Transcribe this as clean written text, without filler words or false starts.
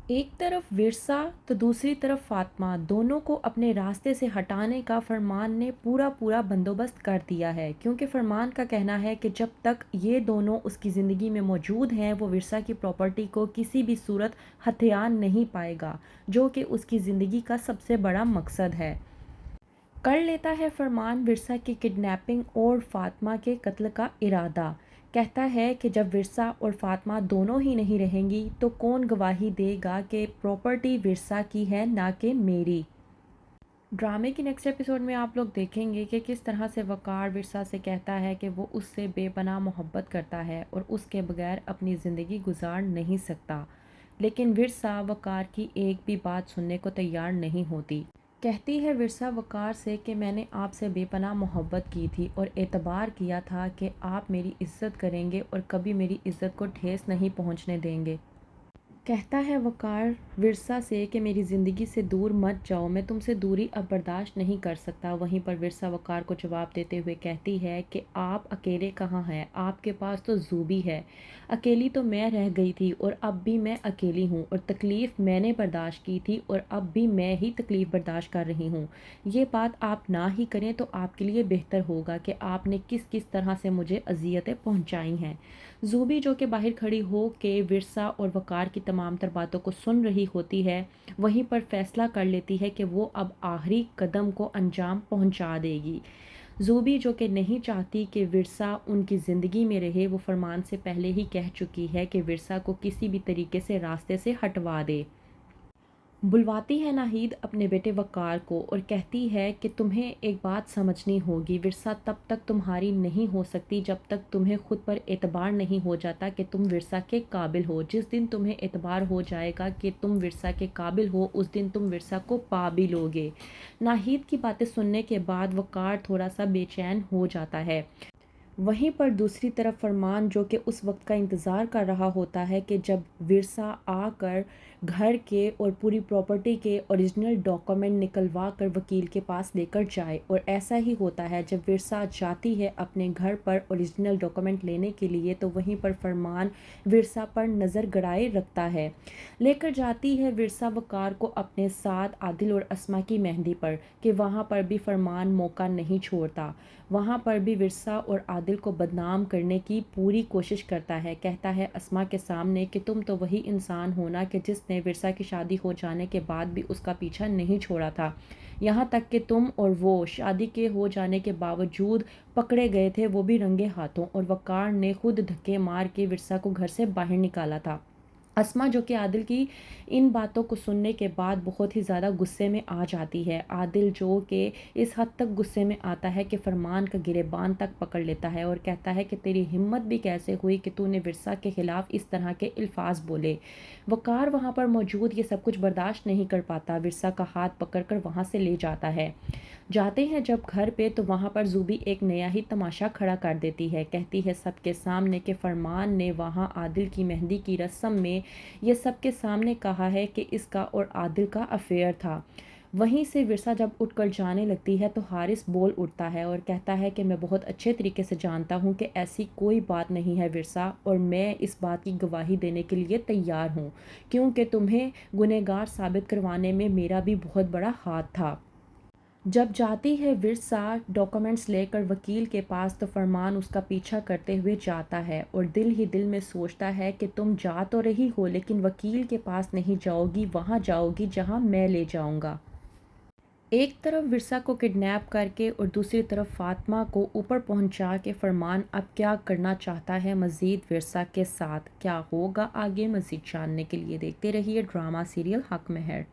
एक तरफ विरसा तो दूसरी तरफ फातिमा, दोनों को अपने रास्ते से हटाने का फरमान ने पूरा पूरा बंदोबस्त कर दिया है, क्योंकि फरमान का कहना है कि जब तक ये दोनों उसकी ज़िंदगी में मौजूद हैं वो विरसा की प्रॉपर्टी को किसी भी सूरत हथिया नहीं पाएगा, जो कि उसकी ज़िंदगी का सबसे बड़ा मकसद है। कर लेता है फरमान विरसा की किडनैपिंग और फातिमा के कत्ल का इरादा। कहता है कि जब विरसा और फातिमा दोनों ही नहीं रहेंगी तो कौन गवाही देगा कि प्रॉपर्टी विरसा की है ना कि मेरी। ड्रामे की नेक्स्ट एपिसोड में आप लोग देखेंगे कि किस तरह से वकार विरसा से कहता है कि वो उससे बेपनाह मोहब्बत करता है और उसके बगैर अपनी ज़िंदगी गुजार नहीं सकता, लेकिन विरसा वकार की एक भी बात सुनने को तैयार नहीं होती। कहती है विरसा वकार से कि मैंने आपसे बेपनाह मोहब्बत की थी और एतबार किया था कि आप मेरी इज़्ज़त करेंगे और कभी मेरी इज़्ज़त को ठेस नहीं पहुंचने देंगे। कहता है वकार विरसा से कि मेरी ज़िंदगी से दूर मत जाओ, मैं तुमसे दूरी अब बर्दाश्त नहीं कर सकता। वहीं पर विरसा वकार को जवाब देते हुए कहती है कि आप अकेले कहाँ हैं, आपके पास तो ज़ूबी है। अकेली तो मैं रह गई थी और अब भी मैं अकेली हूँ, और तकलीफ़ मैंने बर्दाश्त की थी और अब भी मैं ही तकलीफ़ बर्दाश्त कर रही हूँ। ये बात आप ना ही करें तो आपके लिए बेहतर होगा कि आपने किस किस तरह से मुझे अजियतें पहुँचाई हैं। ज़ूबी जो कि बाहर खड़ी हो के विरसा और वकार की तमाम तर बातों को सुन रही होती है, वहीं पर फैसला कर लेती है कि वो अब आखिरी कदम को अंजाम पहुंचा देगी। ज़ूबी जो कि नहीं चाहती कि विरसा उनकी ज़िंदगी में रहे, वो फरमान से पहले ही कह चुकी है कि विरसा को किसी भी तरीके से रास्ते से हटवा दे। बुलवाती है नाहिद अपने बेटे वकार को और कहती है कि तुम्हें एक बात समझनी होगी, विरसा तब तक तुम्हारी नहीं हो सकती जब तक तुम्हें खुद पर एतबार नहीं हो जाता कि तुम विरसा के काबिल हो। जिस दिन तुम्हें एतबार हो जाएगा कि तुम विरसा के काबिल हो, उस दिन तुम विरसा को पा भी लोगे। नाहिद की बातें सुनने के बाद वकार थोड़ा सा बेचैन हो जाता है। वहीं पर दूसरी तरफ फरमान जो कि उस वक्त का इंतज़ार कर रहा होता है कि जब विरसा आकर घर के और पूरी प्रॉपर्टी के ओरिजिनल डॉक्यूमेंट निकलवा कर वकील के पास लेकर जाए, और ऐसा ही होता है। जब विरसा जाती है अपने घर पर ओरिजिनल डॉक्यूमेंट लेने के लिए तो वहीं पर फरमान विरसा पर नज़र गड़ाए रखता है। लेकर जाती है विरसा वकार को अपने साथ आदिल और अस्मा की मेहंदी पर, कि वहाँ पर भी फरमान मौका नहीं छोड़ता। वहाँ पर भी विरसा और आदिल को बदनाम करने की पूरी कोशिश करता है। कहता है अस्मा के सामने कि तुम तो वही इंसान हो ना कि जिसने विरसा की शादी हो जाने के बाद भी उसका पीछा नहीं छोड़ा था। यहाँ तक कि तुम और वो शादी के हो जाने के बावजूद पकड़े गए थे, वो भी रंगे हाथों, और वकार ने खुद धक्के मार के विरसा को घर से बाहर निकाला था। अस्मा जो कि आदिल की इन बातों को सुनने के बाद बहुत ही ज़्यादा गुस्से में आ जाती है। आदिल जो कि इस हद तक गुस्से में आता है कि फरमान का गिरेबान तक पकड़ लेता है और कहता है कि तेरी हिम्मत भी कैसे हुई कि तूने विरसा के ख़िलाफ़ इस तरह के अल्फाज बोले। वकार वहाँ पर मौजूद ये सब कुछ बर्दाश्त नहीं कर पाता, विरसा का हाथ पकड़कर वहाँ से ले जाता है। जाते हैं जब घर पे तो वहाँ पर ज़ूबी एक नया ही तमाशा खड़ा कर देती है। कहती है सबके सामने कि फरमान ने वहाँ आदिल की मेहंदी की रस्म में ये सबके सामने कहा है कि इसका और आदिल का अफेयर था। वहीं से विरसा जब उठकर जाने लगती है तो हारिस बोल उठता है और कहता है कि मैं बहुत अच्छे तरीके से जानता हूँ कि ऐसी कोई बात नहीं है विरसा, और मैं इस बात की गवाही देने के लिए तैयार हूँ, क्योंकि तुम्हें गुनहगार साबित करवाने में मेरा भी बहुत बड़ा हाथ था। जब जाती है विरसा डॉक्यूमेंट्स लेकर वकील के पास तो फरमान उसका पीछा करते हुए जाता है और दिल ही दिल में सोचता है कि तुम जा तो रही हो लेकिन वकील के पास नहीं जाओगी, वहाँ जाओगी जहाँ मैं ले जाऊँगा। एक तरफ विरसा को किडनैप करके और दूसरी तरफ फातिमा को ऊपर पहुंचा के फरमान अब क्या करना चाहता है मज़ीद विरसा के साथ, क्या होगा आगे, मज़ीद जानने के लिए देखते रहिए ड्रामा सीरियल हक में है।